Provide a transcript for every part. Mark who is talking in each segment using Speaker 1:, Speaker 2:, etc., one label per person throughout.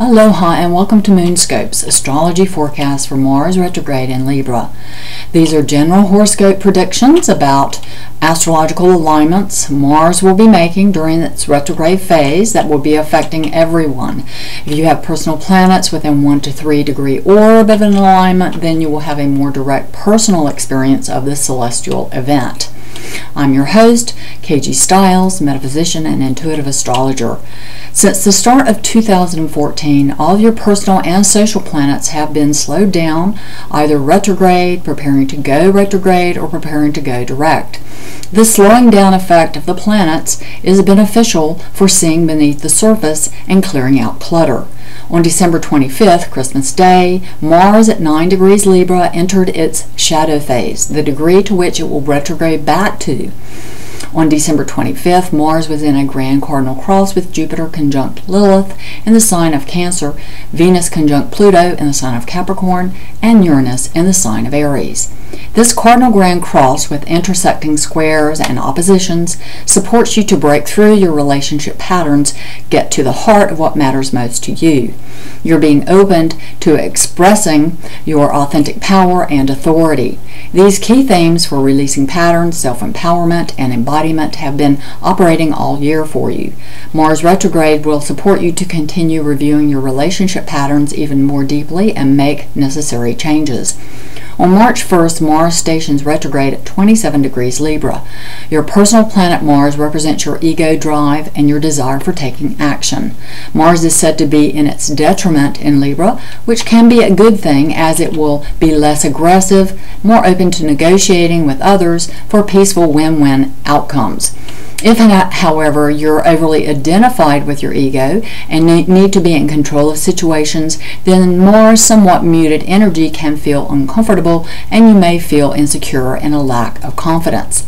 Speaker 1: Aloha and welcome to Moonscope's astrology forecast for Mars retrograde in Libra. These are general horoscope predictions about astrological alignments Mars will be making during its retrograde phase that will be affecting everyone. If you have personal planets within 1 to 3 degree orb of an alignment, then you will have a more direct personal experience of this celestial event. I'm your host, KG Stiles, Metaphysician and Intuitive Astrologer. Since the start of 2014, all of your personal and social planets have been slowed down, either retrograde, preparing to go retrograde, or preparing to go direct. This slowing down effect of the planets is beneficial for seeing beneath the surface and clearing out clutter. On December 25th, Christmas Day, Mars at 9 degrees Libra entered its shadow phase, the degree to which it will retrograde back to. On December 25th, Mars was in a grand cardinal cross with Jupiter conjunct Lilith in the sign of Cancer, Venus conjunct Pluto in the sign of Capricorn, and Uranus in the sign of Aries. This cardinal grand cross with intersecting squares and oppositions supports you to break through your relationship patterns, get to the heart of what matters most to you. You're being opened to expressing your authentic power and authority. These key themes for releasing patterns, self-empowerment, and embodiment have been operating all year for you. Mars retrograde will support you to continue reviewing your relationship patterns even more deeply and make necessary changes. On March 1st, Mars stations retrograde at 27 degrees Libra. Your personal planet Mars represents your ego drive and your desire for taking action. Mars is said to be in its detriment in Libra, which can be a good thing as it will be less aggressive, more open to negotiating with others for peaceful win-win outcomes. If, however, you're overly identified with your ego and need to be in control of situations, then Mars' somewhat muted energy can feel uncomfortable and you may feel insecure and a lack of confidence.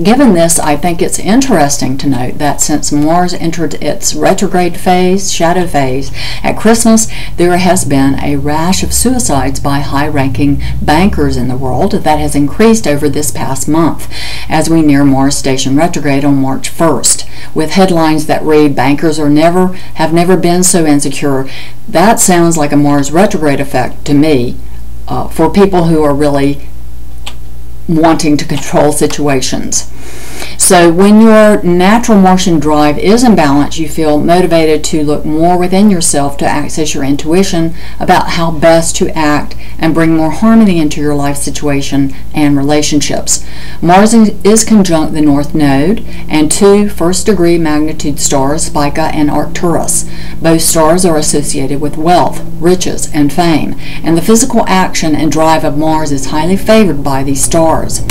Speaker 1: Given this, I think it's interesting to note that since Mars entered its retrograde phase, shadow phase, at Christmas, there has been a rash of suicides by high-ranking bankers in the world that has increased over this past month as we near Mars station retrograde on March 1st, with headlines that read, "Bankers have never been so insecure." That sounds like a Mars retrograde effect to me for people who are really wanting to control situations. So when your natural Martian drive is in balance, you feel motivated to look more within yourself to access your intuition about how best to act and bring more harmony into your life situation and relationships. Mars is conjunct the North Node and 2 first-degree magnitude stars, Spica and Arcturus. Both stars are associated with wealth, riches, and fame, and the physical action and drive of Mars is highly favored by these stars.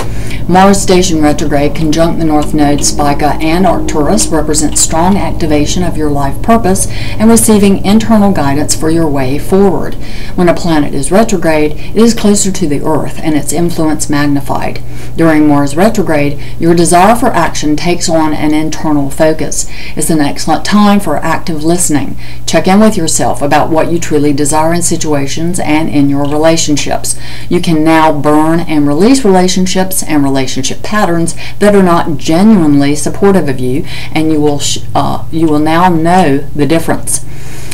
Speaker 1: Mars station retrograde conjunct the North Node, Spica, and Arcturus represents strong activation of your life purpose and receiving internal guidance for your way forward. When a planet is retrograde, it is closer to the Earth and its influence magnified. During Mars retrograde, your desire for action takes on an internal focus. It's an excellent time for active listening. Check in with yourself about what you truly desire in situations and in your relationships. You can now burn and release relationships and relationship patterns that are not genuinely supportive of you, and you will now know the difference.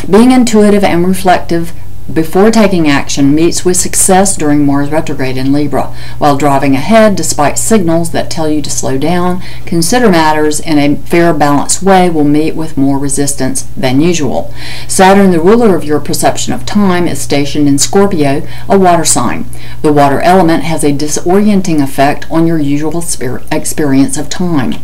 Speaker 1: Being intuitive and reflective before taking action meets with success during Mars retrograde in Libra. While driving ahead despite signals that tell you to slow down, consider matters in a fair, balanced way will meet with more resistance than usual. Saturn, the ruler of your perception of time, is stationed in Scorpio, a water sign. The water element has a disorienting effect on your usual experience of time.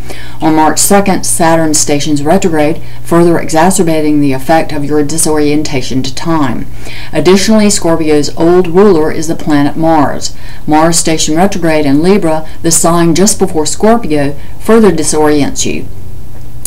Speaker 1: On March 2nd, Saturn stations retrograde, further exacerbating the effect of your disorientation to time. Additionally, Scorpio's old ruler is the planet Mars. Mars station retrograde in Libra, the sign just before Scorpio, further disorients you.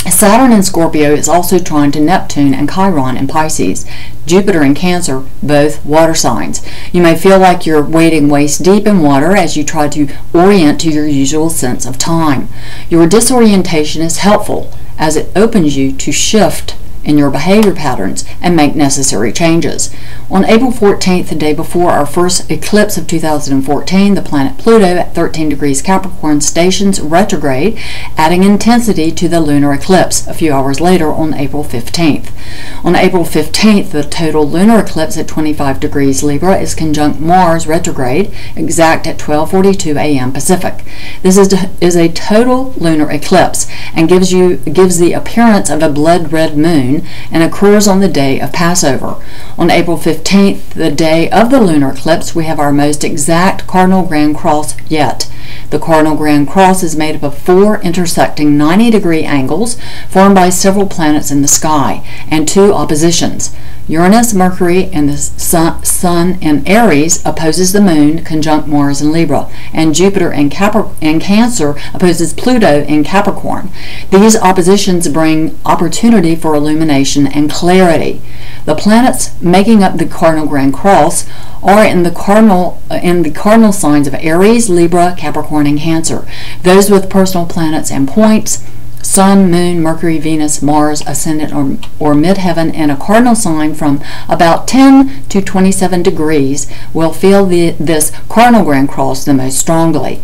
Speaker 1: Saturn in Scorpio is also trine to Neptune and Chiron in Pisces. Jupiter in Cancer, both water signs. You may feel like you're wading waist deep in water as you try to orient to your usual sense of time. Your disorientation is helpful as it opens you to shift in your behavior patterns and make necessary changes. On April 14th, the day before our first eclipse of 2014, the planet Pluto at 13 degrees Capricorn stations retrograde, adding intensity to the lunar eclipse a few hours later on April 15th. On April 15th, the total lunar eclipse at 25 degrees Libra is conjunct Mars retrograde, exact at 12:42 a.m. Pacific. This is a total lunar eclipse and gives the appearance of a blood red moon and occurs on the day of Passover. On April 15th, the day of the lunar eclipse, we have our most exact cardinal grand cross yet. The cardinal grand cross is made up of 4 intersecting 90-degree angles formed by several planets in the sky and 2 oppositions. Uranus, Mercury, and the Sun in Aries opposes the Moon, conjunct Mars in Libra, and Jupiter in Cancer opposes Pluto in Capricorn. These oppositions bring opportunity for illumination and clarity. The planets making up the cardinal grand cross are in the cardinal signs of Aries, Libra, Capricorn, and Cancer. Those with personal planets and points, Sun, Moon, Mercury, Venus, Mars, Ascendant, or Midheaven in a cardinal sign from about 10 to 27 degrees will feel this cardinal grand cross the most strongly.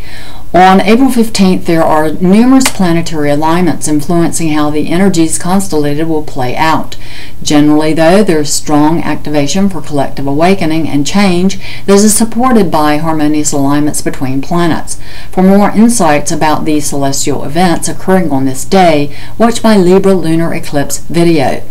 Speaker 1: On April 15th, there are numerous planetary alignments influencing how the energies constellated will play out. Generally, though, there's strong activation for collective awakening and change that is supported by harmonious alignments between planets. For more insights about these celestial events occurring on this day, watch my Libra lunar eclipse video.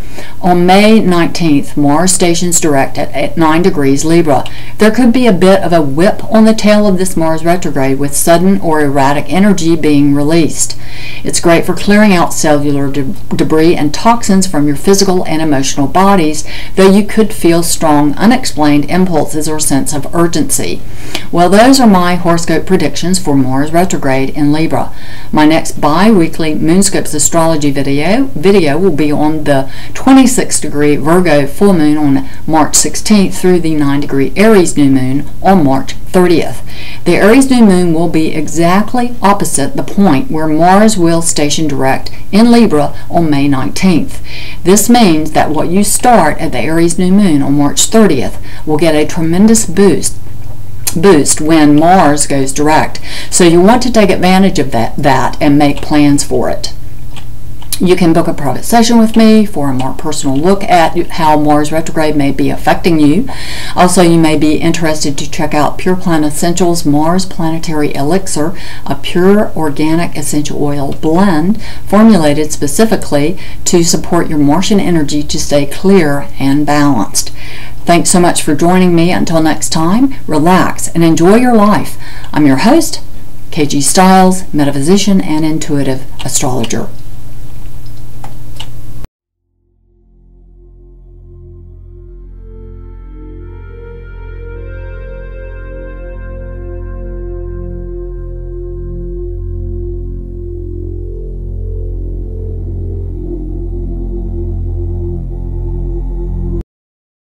Speaker 1: On May 19th, Mars stations direct at 9 degrees Libra. There could be a bit of a whip on the tail of this Mars retrograde with sudden or erratic energy being released. It's great for clearing out cellular debris and toxins from your physical and emotional bodies, though you could feel strong, unexplained impulses or sense of urgency. Well, those are my horoscope predictions for Mars retrograde in Libra. My next bi-weekly Moonscopes astrology video will be on the 26-degree Virgo full moon on March 16th through the 9-degree Aries new moon on March 30th. The Aries new moon will be exactly opposite the point where Mars will station direct in Libra on May 19th. This means that what you start at the Aries new moon on March 30th will get a tremendous boost when Mars goes direct. So you want to take advantage of that and make plans for it. You can book a private session with me for a more personal look at how Mars retrograde may be affecting you. Also, you may be interested to check out Pure Plant Essentials Mars Planetary Elixir, a pure organic essential oil blend formulated specifically to support your Martian energy to stay clear and balanced. Thanks so much for joining me. Until next time, relax and enjoy your life. I'm your host, KG Stiles, Metaphysician and Intuitive Astrologer.